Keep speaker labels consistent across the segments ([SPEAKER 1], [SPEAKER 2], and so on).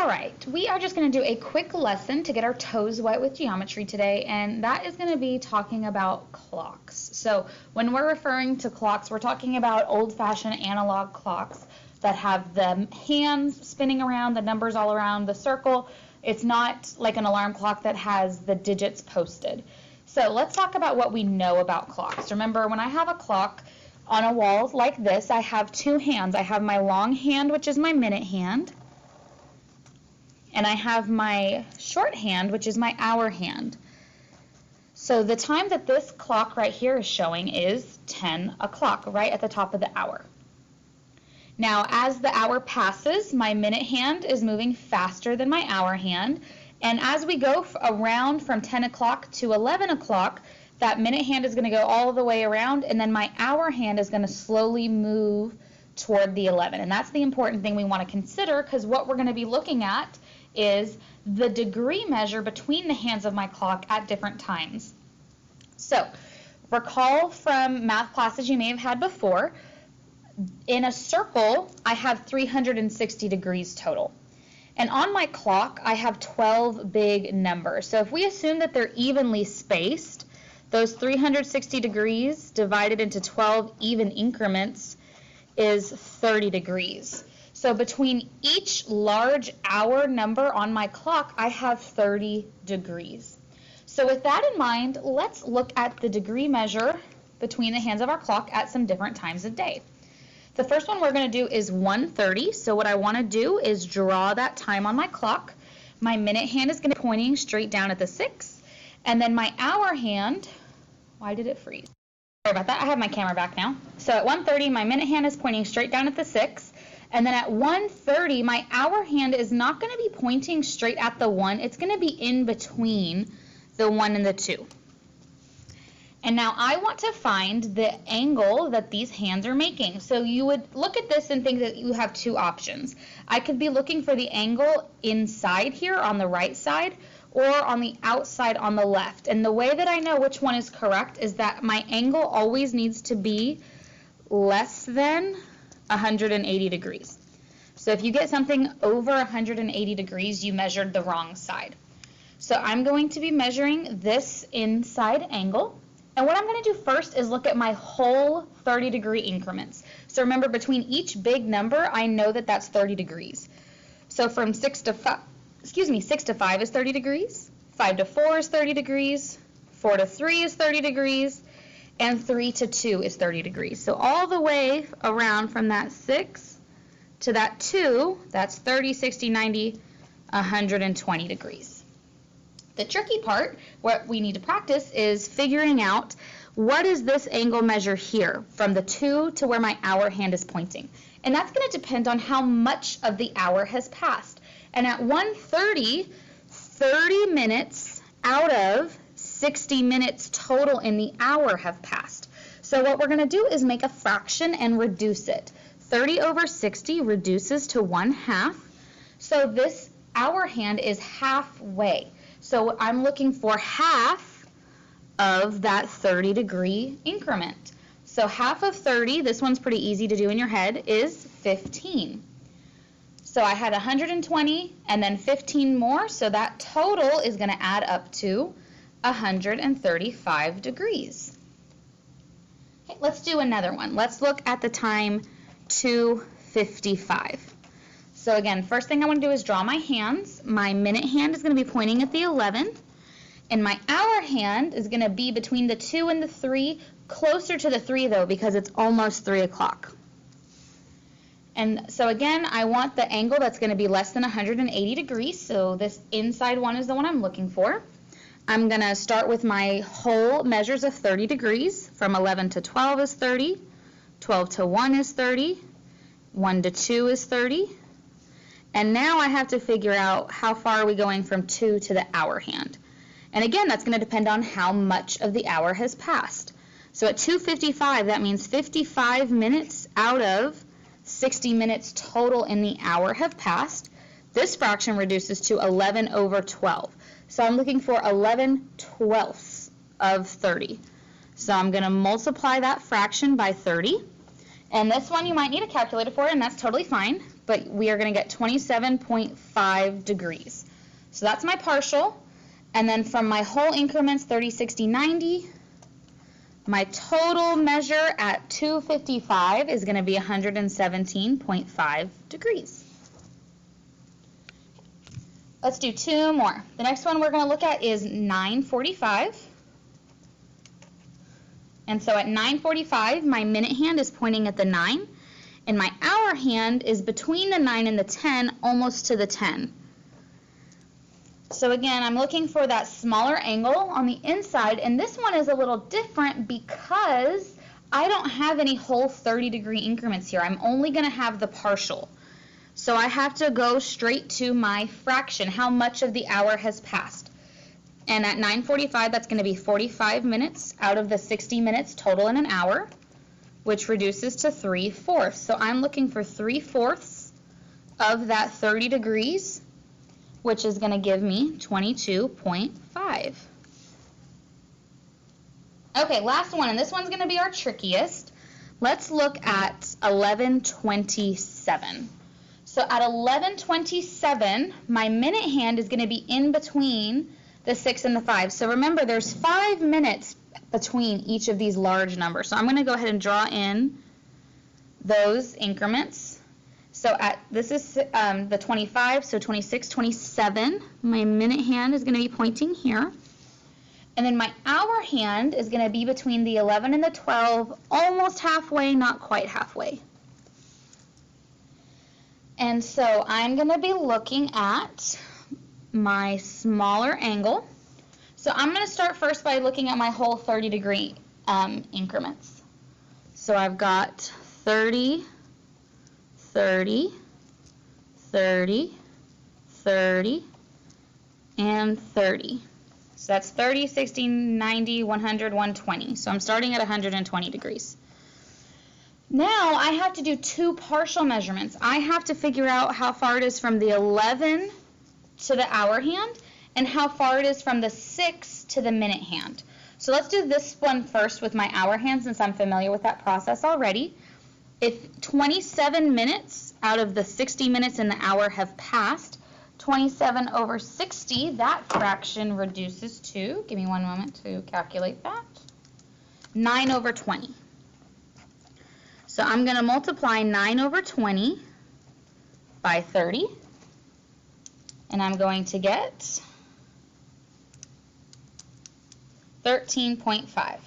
[SPEAKER 1] All right, we are just going to do a quick lesson to get our toes wet with geometry today, and that is going to be talking about clocks. So when we're referring to clocks, we're talking about old-fashioned analog clocks that have the hands spinning around, the numbers all around the circle. It's not like an alarm clock that has the digits posted. So let's talk about what we know about clocks. Remember, when I have a clock on a wall like this, I have two hands. I have my long hand, which is my minute hand, and I have my short hand, which is my hour hand. So the time that this clock right here is showing is 10 o'clock, right at the top of the hour. Now, as the hour passes, my minute hand is moving faster than my hour hand, and as we go around from 10 o'clock to 11 o'clock, that minute hand is going to go all the way around, and then my hour hand is going to slowly move toward the 11. And that's the important thing we want to consider, because what we're going to be looking at is the degree measure between the hands of my clock at different times. So recall from math classes you may have had before, in a circle I have 360 degrees total. And on my clock I have 12 big numbers. So if we assume that they're evenly spaced, those 360 degrees divided into 12 even increments is 30 degrees. So between each large hour number on my clock, I have 30 degrees. So with that in mind, let's look at the degree measure between the hands of our clock at some different times of day. The first one we're going to do is 1:30. So what I want to do is draw that time on my clock. My minute hand is going to be pointing straight down at the 6. And then my hour hand, why did it freeze? Sorry about that. I have my camera back now. So at 1:30, my minute hand is pointing straight down at the 6. And then at 1:30, my hour hand is not going to be pointing straight at the 1. It's going to be in between the 1 and the 2. And now I want to find the angle that these hands are making. So you would look at this and think that you have two options. I could be looking for the angle inside here on the right side or on the outside on the left. And the way that I know which one is correct is that my angle always needs to be less than 180 degrees. So if you get something over 180 degrees, you measured the wrong side. So I'm going to be measuring this inside angle. And what I'm going to do first is look at my whole 30-degree increments. So remember, between each big number, I know that that's 30 degrees. So from 6 to 5 is 30 degrees, 5 to 4 is 30 degrees, 4 to 3 is 30 degrees, and 3 to 2 is 30 degrees. So all the way around from that 6 to that 2, that's 30, 60, 90, 120 degrees. The tricky part, what we need to practice, is figuring out what is this angle measure here from the 2 to where my hour hand is pointing. And that's going to depend on how much of the hour has passed. And at 1:30, 30 minutes out of 60 minutes total in the hour have passed. So what we're going to do is make a fraction and reduce it. 30 over 60 reduces to 1/2. So this hour hand is halfway. So I'm looking for half of that 30-degree increment. So half of 30, this one's pretty easy to do in your head, is 15. So I had 120 and then 15 more, so that total is going to add up to 135 degrees. Okay, let's do another one. Let's look at the time 2:55. So again, first thing I want to do is draw my hands. My minute hand is going to be pointing at the 11, and my hour hand is going to be between the 2 and the 3, closer to the 3 though, because it's almost 3 o'clock. And so again, I want the angle that's going to be less than 180 degrees, so this inside one is the one I'm looking for. I'm going to start with my whole measures of 30 degrees. From 11 to 12 is 30, 12 to 1 is 30, 1 to 2 is 30. And now I have to figure out how far are we going from 2 to the hour hand. And again, that's going to depend on how much of the hour has passed. So at 2:55, that means 55 minutes out of 60 minutes total in the hour have passed. This fraction reduces to 11 over 12. So I'm looking for 11/12 of 30. So I'm going to multiply that fraction by 30. And this one you might need a calculator for, and that's totally fine. but we are going to get 27.5 degrees. So that's my partial. And then from my whole increments, 30, 60, 90, my total measure at 255 is going to be 117.5 degrees. Let's do two more. The next one we're going to look at is 9:45. And so at 9:45, my minute hand is pointing at the 9, and my hour hand is between the 9 and the 10, almost to the 10. So again, I'm looking for that smaller angle on the inside, and this one is a little different because I don't have any whole 30-degree increments here. I'm only going to have the partial. So I have to go straight to my fraction, how much of the hour has passed. And at 9:45, that's going to be 45 minutes out of the 60 minutes total in an hour, which reduces to 3/4. So I'm looking for 3/4 of that 30 degrees, which is going to give me 22.5. Okay, last one, and this one's going to be our trickiest. Let's look at 11:27. So at 11:27, my minute hand is going to be in between the 6 and the 5. So remember, there's 5 minutes between each of these large numbers. So I'm going to go ahead and draw in those increments. So this is the 25, so 26, 27. My minute hand is going to be pointing here. And then my hour hand is going to be between the 11 and the 12, almost halfway, not quite halfway. And so I'm going to be looking at my smaller angle. So I'm going to start first by looking at my whole 30-degree increments. So I've got 30, 30, 30, 30, and 30. So that's 30, 60, 90, 100, 120. So I'm starting at 120 degrees. Now I have to do two partial measurements. I have to figure out how far it is from the 11 to the hour hand and how far it is from the 6 to the minute hand. So let's do this one first with my hour hand since I'm familiar with that process already. If 27 minutes out of the 60 minutes in the hour have passed, 27 over 60, that fraction reduces to, give me one moment to calculate that, 9 over 20. So I'm going to multiply 9 over 20 by 30, and I'm going to get 13.5.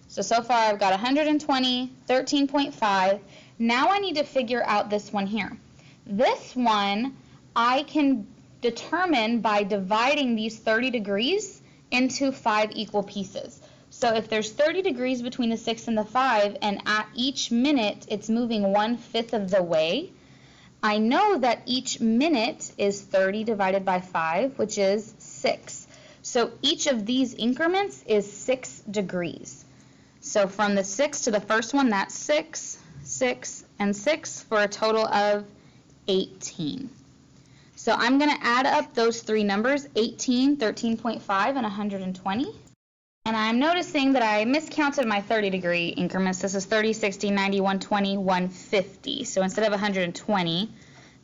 [SPEAKER 1] So far I've got 120, 13.5. Now I need to figure out this one here. This one I can determine by dividing these 30 degrees into 5 equal pieces. So if there's 30 degrees between the 6 and the 5, and at each minute it's moving 1/5 of the way, I know that each minute is 30 divided by 5, which is 6. So each of these increments is 6 degrees. So from the 6 to the first one, that's 6, 6, and 6 for a total of 18. So I'm going to add up those three numbers, 18, 13.5, and 120. And I'm noticing that I miscounted my 30-degree increments. This is 30, 60, 90, 120, 150. So instead of 120,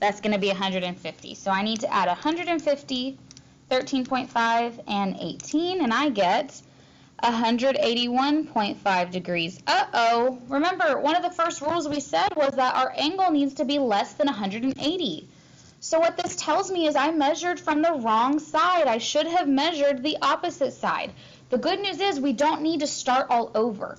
[SPEAKER 1] that's going to be 150. So I need to add 150, 13.5, and 18, and I get 181.5 degrees. Uh-oh. Remember, one of the first rules we said was that our angle needs to be less than 180. So what this tells me is I measured from the wrong side. I should have measured the opposite side. The good news is we don't need to start all over.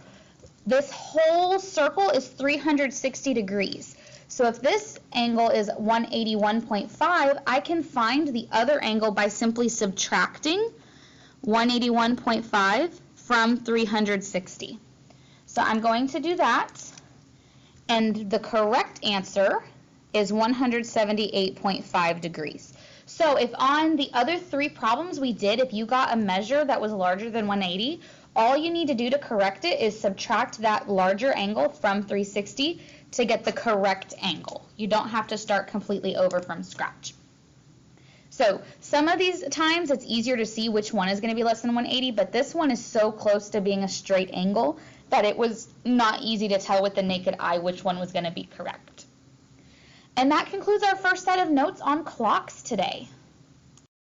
[SPEAKER 1] This whole circle is 360 degrees. So if this angle is 181.5, I can find the other angle by simply subtracting 181.5 from 360. So I'm going to do that, and the correct answer is 178.5 degrees. So if on the other three problems we did, if you got a measure that was larger than 180, all you need to do to correct it is subtract that larger angle from 360 to get the correct angle. You don't have to start completely over from scratch. So some of these times it's easier to see which one is going to be less than 180, but this one is so close to being a straight angle that it was not easy to tell with the naked eye which one was going to be correct. And that concludes our first set of notes on clocks today.